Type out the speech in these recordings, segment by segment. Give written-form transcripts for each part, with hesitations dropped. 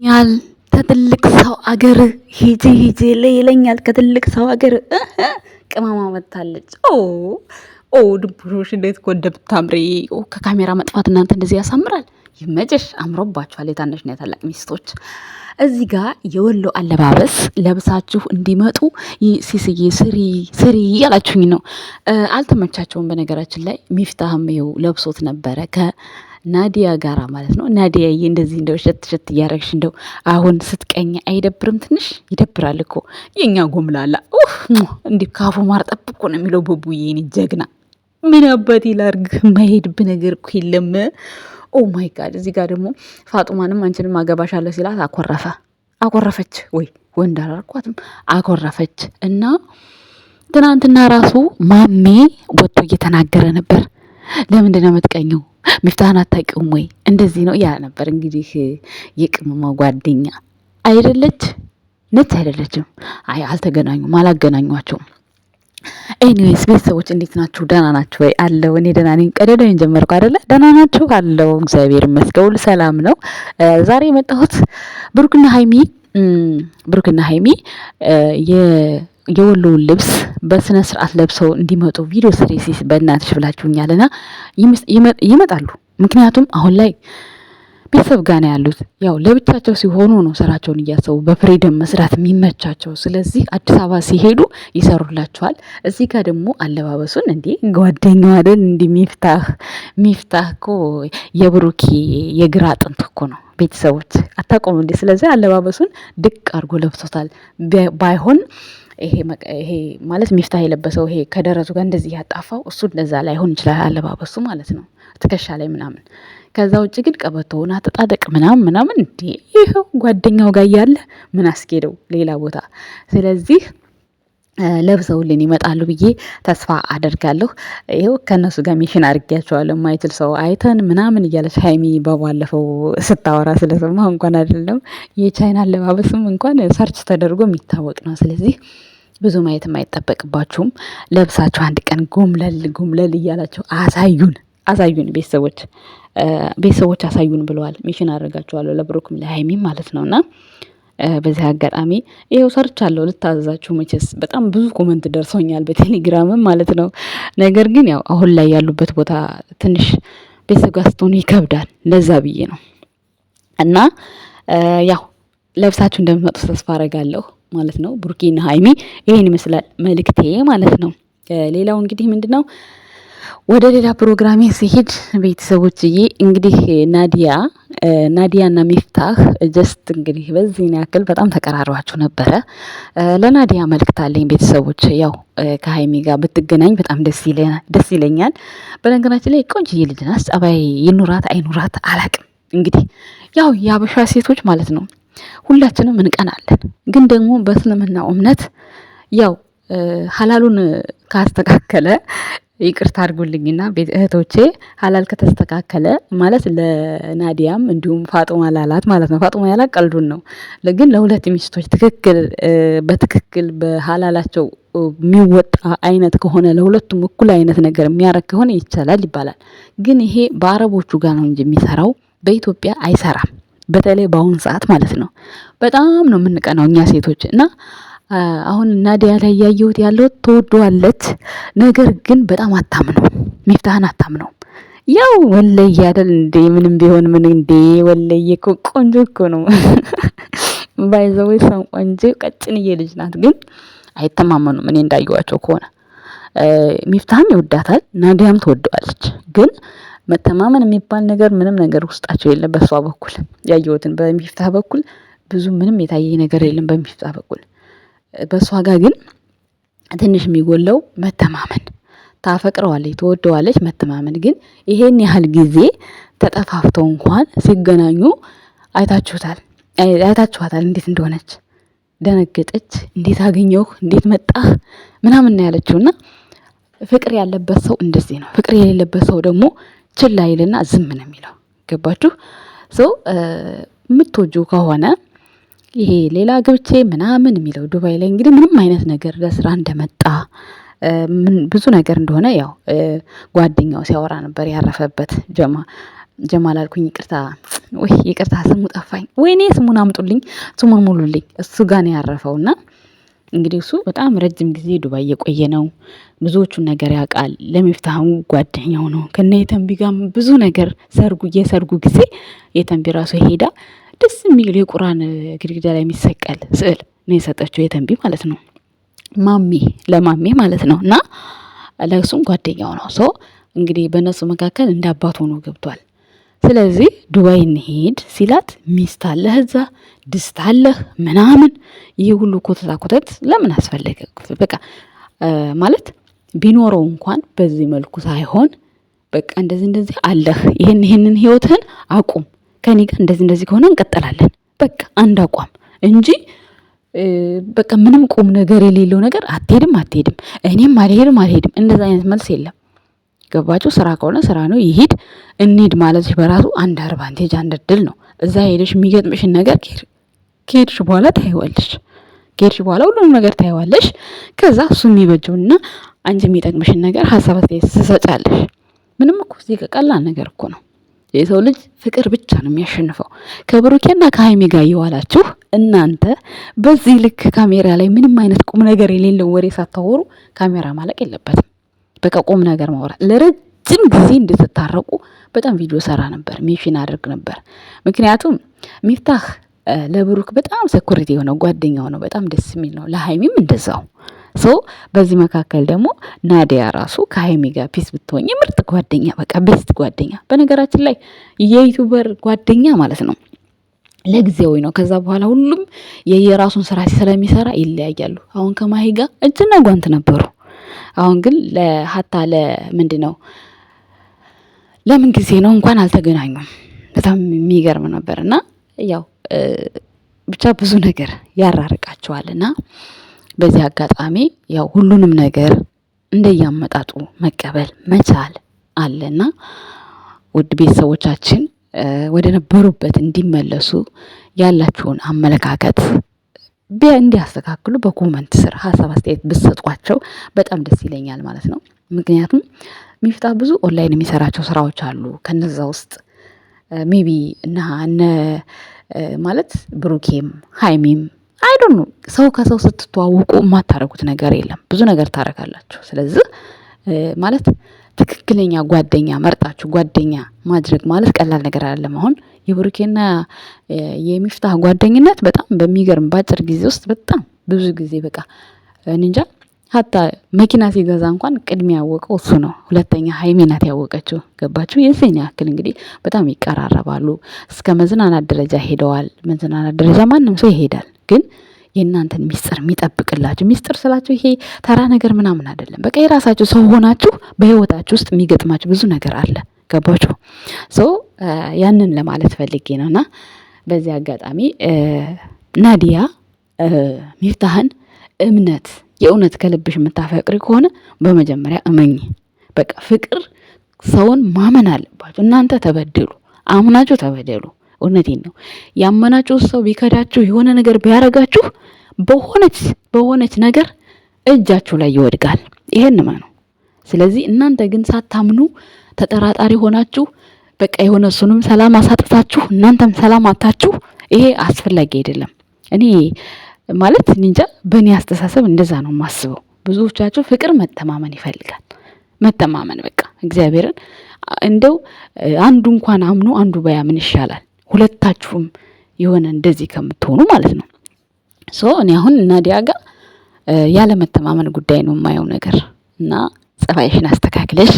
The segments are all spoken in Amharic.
ያል ከትልቅ ሰው አገር ሂጂ ሂጂ ይለኛል። ከትልቅ ሰው አገር ቅመማ መታለች። ኦ ድብሮሽ እንዴት እኮ እንደምታምሪ! ከካሜራ መጥፋት እናንተ እንደዚህ ያሳምራል። ይመጭሽ፣ አምሮባችኋል። የታናሽና የታላቅ ሚስቶች እዚህ ጋር የወሎ አለባበስ ለብሳችሁ እንዲመጡ ሲስዬ ስሪ ስሪ እያላችሁኝ ነው። አልተመቻቸውም። በነገራችን ላይ ሚፍታህም ይኸው ለብሶት ነበረ ናዲያ ጋራ ማለት ነው። ናዲያዬ እንደዚህ እንደው ሸት ሸት እያረግሽ እንደው አሁን ስትቀኝ አይደብርም? ትንሽ ይደብራል እኮ የኛ ጎምላላ እንዲህ ካፉ ማር ጠብቆ ነው የሚለው። በቡዬ እኔ ጀግና ምን አባቴ ላርግ? ማይሄድብ ነገር እኮ የለም። ኦ ማይ ጋድ። እዚህ ጋር ደግሞ ፋጡማንም አንቺንም አገባሻለሁ ሲላት አኮረፈች። ወይ ወንድ አላልኳትም፣ አኮረፈች። እና ትናንትና ራሱ ማሜ ወጥቶ እየተናገረ ነበር። ለምንድን ነው የምትቀኘው? ሚፍታህን አታውቂውም ወይ? እንደዚህ ነው ያ ነበር እንግዲህ። የቅመማ ጓደኛ አይደለች ነች አይደለችም? አይ አልተገናኙም፣ አላገናኟቸውም። ኤኒዌይስ ቤተሰቦች እንዴት ናችሁ? ደህና ናችሁ ወይ? አለው እኔ ደህና ነኝ። ቀደደኝ ጀመርኩ አይደለ? ደህና ናችሁ? አለው እግዚአብሔር ይመስገን ሰላም ነው። ዛሬ የመጣሁት ብሩክና ሀይሚ የወሎውን ልብስ በስነ ስርዓት ለብሰው እንዲመጡ ቪዲዮ ስሬሲስ በእናትሽ ብላችሁኛልና ይመጣሉ። ምክንያቱም አሁን ላይ ቤተሰብ ጋር ነው ያሉት። ያው ለብቻቸው ሲሆኑ ነው ስራቸውን እያሰቡ በፍሪደም መስራት የሚመቻቸው። ስለዚህ አዲስ አበባ ሲሄዱ ይሰሩላቸዋል። እዚህ ጋር ደግሞ አለባበሱን እንዴ ጓደኛው አይደል እንዲ ሚፍታህ እኮ የብሩኪ የግራ አጥንት እኮ ነው። ቤተሰቦች አታቆሙ እንዴ? ስለዚህ አለባበሱን ድቅ አድርጎ ለብሶታል። ባይሆን ይሄ ማለት ሚፍታህ የለበሰው ይሄ ከደረቱ ጋር እንደዚህ ያጣፋው እሱ እንደዛ ላይሆን ይችላል አለባበሱ ማለት ነው፣ ትከሻ ላይ ምናምን። ከዛ ውጭ ግን ቀበቶውን አተጣደቅ ምናምን እንዴ ይሄው ጓደኛው ጋር ያለ ምን አስኬደው ሌላ ቦታ። ስለዚህ ለብሰውልን ይመጣሉ ብዬ ተስፋ አደርጋለሁ። ይሄው ከነሱ ጋር ሚሽን አድርጌያቸዋለሁ። የማይችል ሰው አይተን ምናምን እያለች ሀይሚ በባለፈው ስታወራ ስለሰማሁ እንኳን አይደለም የቻይና አለባበስም እንኳን ሰርች ተደርጎ የሚታወቅ ነው። ስለዚህ ብዙ ማየት የማይጠበቅባችሁም ለብሳችሁ አንድ ቀን ጎምለል እያላችሁ አሳዩን ቤተሰቦች አሳዩን ብለዋል። ሚሽን አደርጋችኋለሁ ለብሩክም ለሀይሚም ማለት ነውና በዚህ አጋጣሚ ይሄው ሰርቻለሁ ልታዘዛችሁ። መቼስ በጣም ብዙ ኮመንት ደርሶኛል በቴሌግራምም ማለት ነው። ነገር ግን ያው አሁን ላይ ያሉበት ቦታ ትንሽ ቤተሰብ ጋር ስትሆኑ ይከብዳል። ለዛ ብዬ ነው። እና ያው ለብሳችሁ እንደምትመጡ ተስፋ አደርጋለሁ ማለት ነው። ብሩኬና ሀይሚ ይሄን ይመስላል መልእክቴ ማለት ነው። ሌላው እንግዲህ ምንድነው ወደ ሌላ ፕሮግራሜ ሲሄድ ቤተሰቦችዬ እንግዲህ ናዲያና ሚፍታህ ጀስት እንግዲህ በዚህ ያክል በጣም ተቀራርባችሁ ነበረ። ለናዲያ መልእክት አለኝ ቤተሰቦች። ያው ከሀይሚ ጋር ብትገናኝ በጣም ደስ ይለኛል። በነገራችን ላይ ቆንጅዬ ልጅ ናት። ጸባይ ይኑራት አይኑራት አላቅም። እንግዲህ ያው የአበሻ ሴቶች ማለት ነው ሁላችንም እንቀናለን። ግን ደግሞ በእስልምና እምነት ያው ሐላሉን ካስተካከለ ይቅርታ አድርጉልኝና ቤት እህቶቼ ሐላል ከተስተካከለ ማለት ለናዲያም እንዲሁም ፋጡማ ላላት ማለት ነው። ፋጡማ ያላት ቀልዱን ነው። ግን ለሁለት ሚስቶች በትክክል በሐላላቸው የሚወጣ አይነት ከሆነ ለሁለቱም እኩል አይነት ነገር የሚያረግ ከሆነ ይቻላል ይባላል። ግን ይሄ በአረቦቹ ጋር ነው እንጂ የሚሰራው በኢትዮጵያ አይሰራም። በተለይ በአሁኑ ሰዓት ማለት ነው። በጣም ነው የምንቀናው እኛ ሴቶች እና አሁን ናዲያ ላይ ያየሁት ያለው ትወደዋለች፣ ነገር ግን በጣም አታምነው፣ ሚፍታህን አታምነው። ያው ወለየ አይደል እንዴ? ምንም ቢሆን ምን እንዴ ወለየ እኮ ቆንጆ እኮ ነው። ባይዘው ሰው ቆንጆ ቀጭንዬ ልጅ ናት፣ ግን አይተማመኑም። እኔ እንዳየዋቸው ከሆነ ሚፍታህም ይወዳታል፣ ናዲያም ትወደዋለች። ግን መተማመን የሚባል ነገር ምንም ነገር ውስጣቸው የለም። በሷ በኩል ያየሁትን በሚፍታህ በኩል ብዙ ምንም የታየ ነገር የለም በሚፍታህ በኩል። በሷ ጋር ግን ትንሽ የሚጎለው መተማመን። ታፈቅረዋለች፣ ትወደዋለች፣ መተማመን ግን ይሄን ያህል ጊዜ ተጠፋፍተው እንኳን ሲገናኙ አይታችኋታል እንዴት እንደሆነች። ደነገጠች። እንዴት አገኘሁ እንዴት መጣህ ምናምን ያለችውና ፍቅር ያለበት ሰው እንደዚህ ነው። ፍቅር የሌለበት ሰው ደግሞ ችላ ይልና ዝም ነው የሚለው። ገባችሁ? ሰው የምትወጂው ከሆነ ይሄ ሌላ ገብቼ ምናምን የሚለው ዱባይ ላይ እንግዲህ ምንም አይነት ነገር ለስራ እንደመጣ ብዙ ነገር እንደሆነ ያው ጓደኛው ሲያወራ ነበር ያረፈበት ጀማ ጀማል አልኩኝ፣ ይቅርታ ወይ ይቅርታ፣ ስሙ ጠፋኝ። ወይኔ ስሙን አምጡልኝ፣ ስሙን ሙሉልኝ። እሱ ጋር ነው ያረፈውና እንግዲህ እሱ በጣም ረጅም ጊዜ ዱባይ የቆየ ነው። ብዙዎቹን ነገር ያውቃል። ለሚፍታህም ጓደኛው ነው። ከነ የተንቢ ጋርም ብዙ ነገር የሰርጉ ጊዜ የተንቢ ራሱ ሄዳ ደስ የሚል የቁርአን ግድግዳ ላይ የሚሰቀል ስዕል ነው የሰጠችው የተንቢ ማለት ነው። ለማሜ ማለት ነው። እና ለእሱም ጓደኛው ነው። ሶ እንግዲህ በእነሱ መካከል እንደ አባት ሆኖ ገብቷል። ስለዚህ ዱባይ እንሄድ ሲላት ሚስት አለህ እዛ ድስት አለህ ምናምን፣ ይሄ ሁሉ ኮተት ለምን አስፈለገ? በቃ ማለት ቢኖረው እንኳን በዚህ መልኩ ሳይሆን በቃ እንደዚህ አለህ፣ ይሄንን ህይወትህን አቁም፣ ከኔ ጋር እንደዚህ ከሆነ እንቀጥላለን፣ በቃ አንድ አቋም እንጂ በቃ ምንም ቁም ነገር የሌለው ነገር አትሄድም፣ እኔም አልሄድም፣ እንደዛ አይነት መልስ የለም። ገባችሁ? ስራ ከሆነ ስራ ነው፣ ይሄድ እንሂድ ማለት በራሱ አንድ አድቫንቴጅ፣ አንድ እድል ነው። እዛ ሄደሽ የሚገጥምሽን ነገር ከሄድሽ በኋላ ታይዋለሽ። ከሄድሽ በኋላ ሁሉንም ነገር ታይዋለሽ። ከዛ እሱ የሚበጀውና አንቺ የሚጠቅምሽን ነገር ሀሳብ አስተያየት ትሰጫለሽ። ምንም እኮ እዚህ ቀላል ነገር እኮ ነው። የሰው ልጅ ፍቅር ብቻ ነው የሚያሸንፈው። ከብሩኬና ከሀይሚ ጋር እየዋላችሁ እናንተ በዚህ ልክ ካሜራ ላይ ምንም አይነት ቁም ነገር የሌለው ወሬ ሳታወሩ ካሜራ ማለቅ የለበትም። በቃ ቁም ነገር ማውራት። ለረጅም ጊዜ እንድትታረቁ በጣም ቪዲዮ ሰራ ነበር፣ ሜንሽን አድርግ ነበር። ምክንያቱም ሚፍታህ ለብሩክ በጣም ሰኩሪቲ የሆነው ጓደኛው ነው። በጣም ደስ የሚል ነው። ለሀይሚም እንደዛው። ሶ በዚህ መካከል ደግሞ ናዲያ ራሱ ከሀይሚ ጋር ፒስ ብትሆኝ ምርጥ ጓደኛ፣ በቃ ቤስት ጓደኛ። በነገራችን ላይ የዩቲዩበር ጓደኛ ማለት ነው ለጊዜያዊ ነው። ከዛ በኋላ ሁሉም የየራሱን ስራ ስለሚሰራ ይለያያሉ። አሁን ከማሂ ጋር እጅና ጓንት ነበሩ። አሁን ግን ለሀታ ለምንድን ነው ለምን ጊዜ ነው እንኳን አልተገናኙም። በጣም የሚገርም ነበር። እና ያው ብቻ ብዙ ነገር ያራርቃቸዋልና በዚህ አጋጣሚ ያው ሁሉንም ነገር እንደያመጣጡ መቀበል መቻል አለና ውድ ቤተሰቦቻችን ወደ ነበሩበት እንዲመለሱ ያላችሁን አመለካከት እንዲያስተካክሉ በኮመንት ስር ሀሳብ አስተያየት ብትሰጧቸው በጣም ደስ ይለኛል ማለት ነው። ምክንያቱም ሚፍታህ ብዙ ኦንላይን የሚሰራቸው ስራዎች አሉ። ከነዛ ውስጥ ሜቢ እነ ማለት ብሩኬም ሀይሚም አይዶን ሰው ከሰው ስትተዋወቁ የማታረጉት ነገር የለም። ብዙ ነገር ታረጋላችሁ። ስለዚህ ማለት ትክክለኛ ጓደኛ መርጣችሁ ጓደኛ ማድረግ ማለት ቀላል ነገር አይደለም። አሁን የብሩኬና የሚፍታህ ጓደኝነት በጣም በሚገርም ባጭር ጊዜ ውስጥ በጣም ብዙ ጊዜ በቃ እንጃ ሀታ መኪና ሲገዛ እንኳን ቅድሚያ ያወቀው እሱ ነው። ሁለተኛ ሀይሚ ናት ያወቀችው። ገባችሁ? የዚህን ያክል እንግዲህ በጣም ይቀራረባሉ። እስከ መዝናናት ደረጃ ሄደዋል። መዝናናት ደረጃ ማንም ሰው ይሄዳል። ግን የእናንተን ሚስጥር የሚጠብቅላችሁ ሚስጥር ስላችሁ ይሄ ተራ ነገር ምናምን አይደለም። በቃ የራሳችሁ ሰው ሆናችሁ በህይወታችሁ ውስጥ የሚገጥማችሁ ብዙ ነገር አለ። ገባችሁ? ያንን ለማለት ፈልጌ ነውና በዚህ አጋጣሚ ናዲያ ሚፍታህን የእውነት ከልብሽ የምታፈቅሪ ከሆነ በመጀመሪያ እመኝ። በቃ ፍቅር ሰውን ማመን አለባችሁ። እናንተ ተበደሉ፣ አምናችሁ ተበደሉ። እውነቴን ነው። ያመናችሁ ሰው ቢከዳችሁ የሆነ ነገር ቢያረጋችሁ በሆነች ነገር እጃችሁ ላይ ይወድቃል። ይሄን ነው። ስለዚህ እናንተ ግን ሳታምኑ ተጠራጣሪ ሆናችሁ በቃ የሆነ እሱንም ሰላም አሳጥታችሁ እናንተም ሰላም አታችሁ፣ ይሄ አስፈላጊ አይደለም። እኔ ማለት እንጃ በእኔ አስተሳሰብ እንደዛ ነው የማስበው። ብዙዎቻችሁ ፍቅር መተማመን ይፈልጋል። መተማመን በቃ እግዚአብሔርን እንደው አንዱ እንኳን አምኖ አንዱ ባያምን ይሻላል። ሁለታችሁም የሆነ እንደዚህ ከምትሆኑ ማለት ነው። እኔ አሁን ናዲያ ጋር ያለ መተማመን ጉዳይ ነው የማየው ነገር እና ጸባይሽን አስተካክለሽ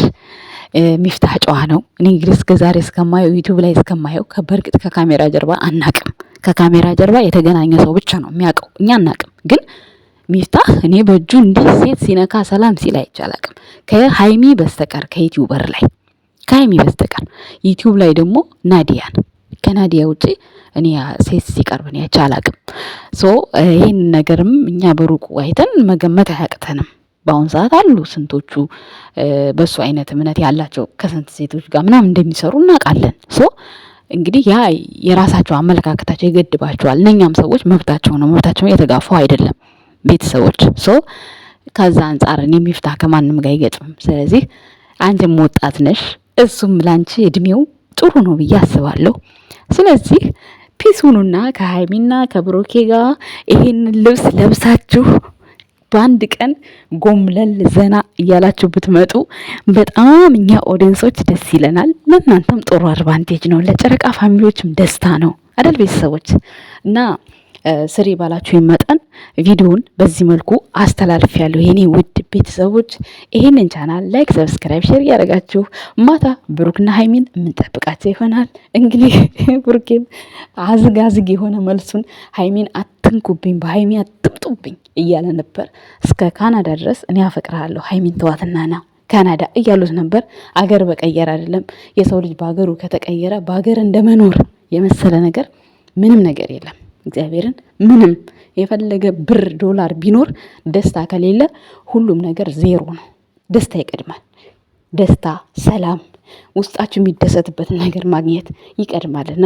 ሚፍታህ ጨዋ ነው። እኔ እንግዲህ እስከዛሬ እስከማየው ዩቲዩብ ላይ እስከማየው በእርግጥ ከካሜራ ጀርባ አናቅም። ከካሜራ ጀርባ የተገናኘ ሰው ብቻ ነው የሚያውቀው፣ እኛ አናቅም። ግን ሚፍታህ እኔ በእጁ እንዲህ ሴት ሲነካ ሰላም ሲል አይቼ አላቅም ከሀይሚ በስተቀር ከዩቲዩበር ላይ ከሀይሚ በስተቀር። ዩቲዩብ ላይ ደግሞ ናዲያን ከናዲያ ውጪ እኔ ሴት ሲቀርብ ነው አይቼ አላቅም። ይሄን ነገርም እኛ በሩቁ አይተን መገመት አያቅተንም። በአሁን ሰዓት አሉ ስንቶቹ በሱ አይነት እምነት ያላቸው ከስንት ሴቶች ጋር ምናምን እንደሚሰሩ እናውቃለን። እንግዲህ ያ የራሳቸው አመለካከታቸው ይገድባቸዋል። እነኛም ሰዎች መብታቸው ነው፣ መብታቸው የተጋፉ አይደለም ቤተሰቦች። ከዛ አንጻር እኔ ሚፍታህ ከማንም ጋር አይገጥምም። ስለዚህ አንቺም ወጣት ነሽ፣ እሱም ላንቺ እድሜው ጥሩ ነው ብዬ አስባለሁ። ስለዚህ ፒስ ሁኑና ከሀይሚና ከብሩኬ ጋር ይሄንን ልብስ ለብሳችሁ በአንድ ቀን ጎምለል ዘና እያላችሁ ብትመጡ በጣም እኛ ኦዲየንሶች ደስ ይለናል። ለእናንተም ጥሩ አድቫንቴጅ ነው፣ ለጨረቃ ፋሚሊዎችም ደስታ ነው አደል ቤተሰቦች? እና ስሪ ባላችሁ መጠን ቪዲዮውን በዚህ መልኩ አስተላልፍ ያለሁ የኔ ውድ ቤተሰቦች። ይሄንን ቻናል ላይክ፣ ሰብስክራይብ፣ ሼር እያደረጋችሁ ማታ ብሩክና ሀይሚን የምንጠብቃቸው ይሆናል። እንግዲህ ብሩኬም አዝግ የሆነ መልሱን ሀይሚን አትንኩብኝ፣ በሀይሚ አትምጡብኝ እያለ ነበር እስከ ካናዳ ድረስ። እኔ አፈቅርሃለሁ ሀይሚን ተዋትና ና ካናዳ እያሉት ነበር። አገር በቀየር አይደለም የሰው ልጅ በሀገሩ ከተቀየረ በሀገር እንደመኖር የመሰለ ነገር ምንም ነገር የለም። እግዚአብሔርን ምንም የፈለገ ብር ዶላር ቢኖር ደስታ ከሌለ ሁሉም ነገር ዜሮ ነው። ደስታ ይቀድማል። ደስታ፣ ሰላም፣ ውስጣችሁ የሚደሰትበትን ነገር ማግኘት ይቀድማልና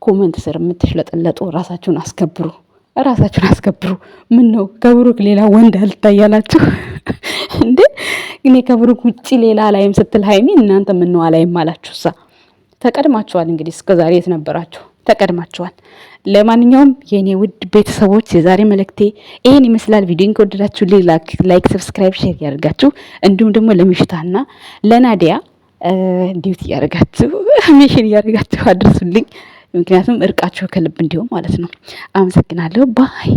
ኮመንት ስር የምትሽለጠለጡ ራሳችሁን አስከብሩ፣ ራሳችሁን አስከብሩ። ምን ነው ከብሩክ ሌላ ወንድ አልታያላችሁ እንዴ? እኔ ከብሩክ ውጪ ሌላ አላይም ስትል ሀይሚ እናንተ ምን ነው አላይም አላችሁሳ? ተቀድማችኋል። እንግዲህ እስከ ዛሬ የት ነበራችሁ? ተቀድማችኋል። ለማንኛውም የኔ ውድ ቤተሰቦች የዛሬ መልእክቴ ይሄን ይመስላል። ቪዲዮን ከወደዳችሁ ላይክ፣ ሰብስክራይብ፣ ሼር ያደርጋችሁ እንዲሁም ደግሞ ለሚሽታና ለናዲያ ዲዩቲ ያደርጋችሁ ሚሽን ያደርጋችሁ አድርሱልኝ። ምክንያቱም እርቃችሁ ከልብ እንዲሁም ማለት ነው። አመሰግናለሁ። ባይ